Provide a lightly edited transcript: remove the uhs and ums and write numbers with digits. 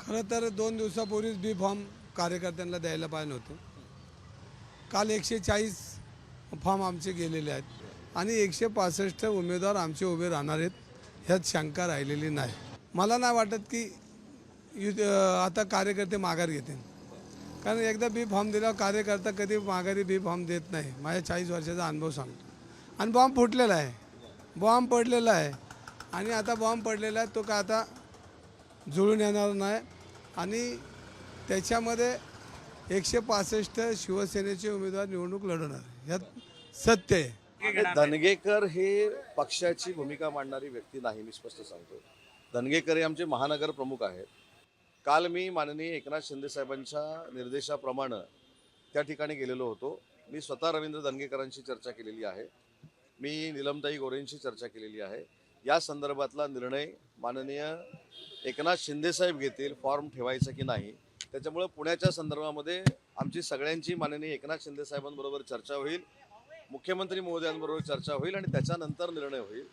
खरं तर 2 दिवसापूर्वीच बी फॉर्म कार्यकर्त्यांना द्यायला पाहिजे होतं. काल 140 फॉर्म आमचे गेलेले आहेत आणि 165 उमेदवार आमचे उभे राहणार आहेत, ह्यात शंका राहिलेली नाही. मला नाही वाटत की आता कार्यकर्ते माघार घेतील, कारण एकदा बी फॉर्म दिल्यावर कार्यकर्ता कधी माघारी बी फॉर्म देत नाही. माझ्या 40 वर्षाचा अनुभव सांगतो. आणि बॉम्ब फुटलेला आहे, बॉम्ब पडलेला आहे आणि आता बॉम्ब पडलेला आहे, तो का आता जुळून येणार नाही. आणि त्याच्यामध्ये 165 शिवसेनेचे उमेदवार निवडणूक लढवणार, ह्यात सत्य आहे. धनगेकर हे पक्षाची भूमिका मांडणारी व्यक्ती नाही, मी स्पष्ट सांगतो. धनगेकर हे आमचे महानगर प्रमुख आहेत. काल मी माननीय एकनाथ शिंदे साहेबांच्या निर्देशाप्रमाणे त्या ठिकाणी गेलेलो होतो. मी स्वतः रवींद्र धनगेकरांशी चर्चा केलेली आहे, मी नीलमताई गोरेंशी चर्चा केलेली आहे. या संदर्भातला निर्णय माननीय एकनाथ शिंदे साहेब घेतील, फॉर्म ठेवायचा की नाही. त्याच्यामुळे पुण्याच्या संदर्भामध्ये आमची सगळ्यांची माननीय एकनाथ शिंदे साहेबांबरोबर चर्चा होईल, मुख्यमंत्री महोदयांबरोबर चर्चा होईल आणि त्याच्यानंतर निर्णय होईल.